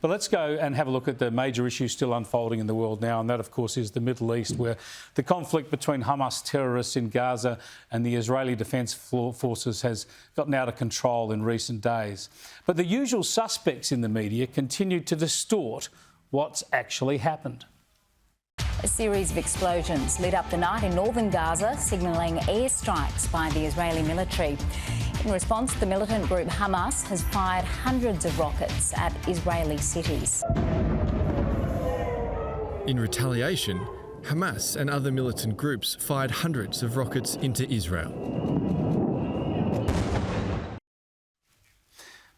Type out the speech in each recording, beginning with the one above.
But let's go and have a look at the major issue still unfolding in the world now, and that, of course, is the Middle East, where the conflict between Hamas terrorists in Gaza and the Israeli Defence Forces has gotten out of control in recent days. But the usual suspects in the media continue to distort what's actually happened. A series of explosions lit up the night in northern Gaza, signalling airstrikes by the Israeli military. In response, the militant group Hamas has fired hundreds of rockets at Israeli cities. In retaliation, Hamas and other militant groups fired hundreds of rockets into Israel.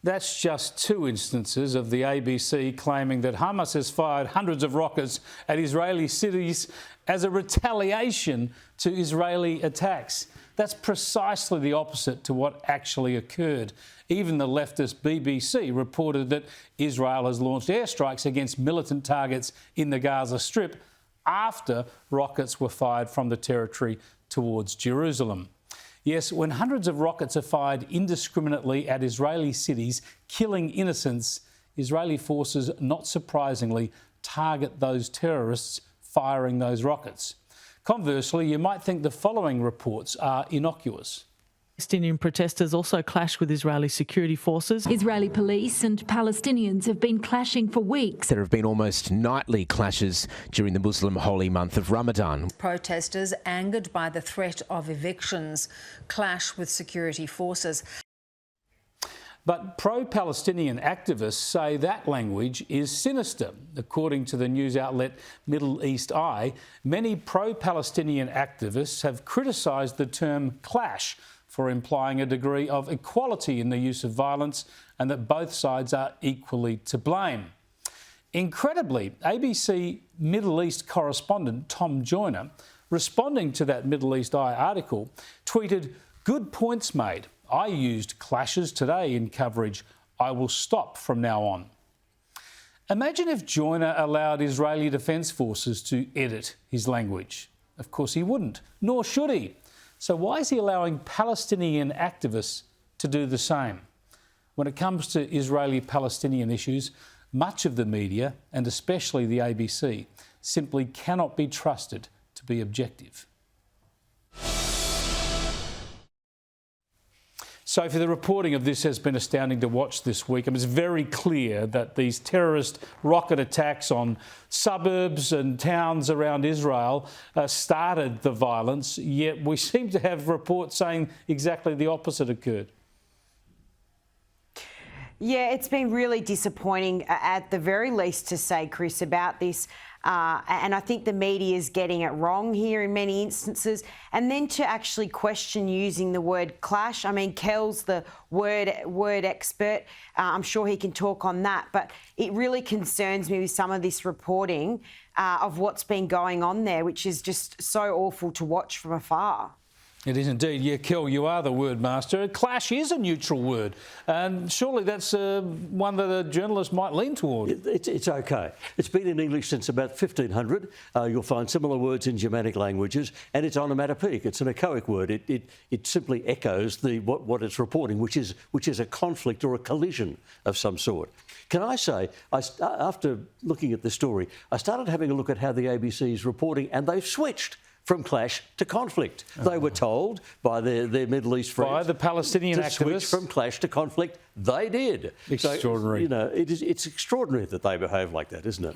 That's just two instances of the ABC claiming that Hamas has fired hundreds of rockets at Israeli cities as a retaliation to Israeli attacks. That's precisely the opposite to what actually occurred. Even the leftist BBC reported that Israel has launched airstrikes against militant targets in the Gaza Strip after rockets were fired from the territory towards Jerusalem. Yes, when hundreds of rockets are fired indiscriminately at Israeli cities, killing innocents, Israeli forces, not surprisingly, target those terrorists firing those rockets. Conversely, you might think the following reports are innocuous. Palestinian protesters also clashed with Israeli security forces. Israeli police and Palestinians have been clashing for weeks. There have been almost nightly clashes during the Muslim holy month of Ramadan. Protesters, angered by the threat of evictions, clash with security forces. But pro-Palestinian activists say that language is sinister. According to the news outlet Middle East Eye, many pro-Palestinian activists have criticised the term clash for implying a degree of equality in the use of violence and that both sides are equally to blame. Incredibly, ABC Middle East correspondent Tom Joyner, responding to that Middle East Eye article, tweeted, "Good points made. I used clashes today in coverage. I will stop from now on." Imagine if Joyner allowed Israeli Defence Forces to edit his language. Of course he wouldn't, nor should he. So why is he allowing Palestinian activists to do the same? When it comes to Israeli-Palestinian issues, much of the media, and especially the ABC, simply cannot be trusted to be objective. Sophie, the reporting of this has been astounding to watch this week. It's very clear that these terrorist rocket attacks on suburbs and towns around Israel started the violence, yet we seem to have reports saying exactly the opposite occurred. Yeah, it's been really disappointing at the very least to say, Chris, about this. And I think the media is getting it wrong here in many instances. And then to actually question using the word clash. I mean, Kel's the word expert. I'm sure he can talk on that. But it really concerns me with some of this reporting of what's been going on there, which is just so awful to watch from afar. It is indeed. Yeah, Kel, you are the word master. Clash is a neutral word, and surely that's one that a journalist might lean toward. It's okay. It's been in English since about 1500. You'll find similar words in Germanic languages, and it's onomatopoeic. It's an echoic word. It simply echoes what it's reporting, which is a conflict or a collision of some sort. Can I say, after looking at the story, I started having a look at how the ABC is reporting, and they've switched from clash to conflict. They were told by their Middle East friends, by the Palestinian activists, switch from clash to conflict. They did. Extraordinary. So, it's extraordinary that they behave like that, isn't it?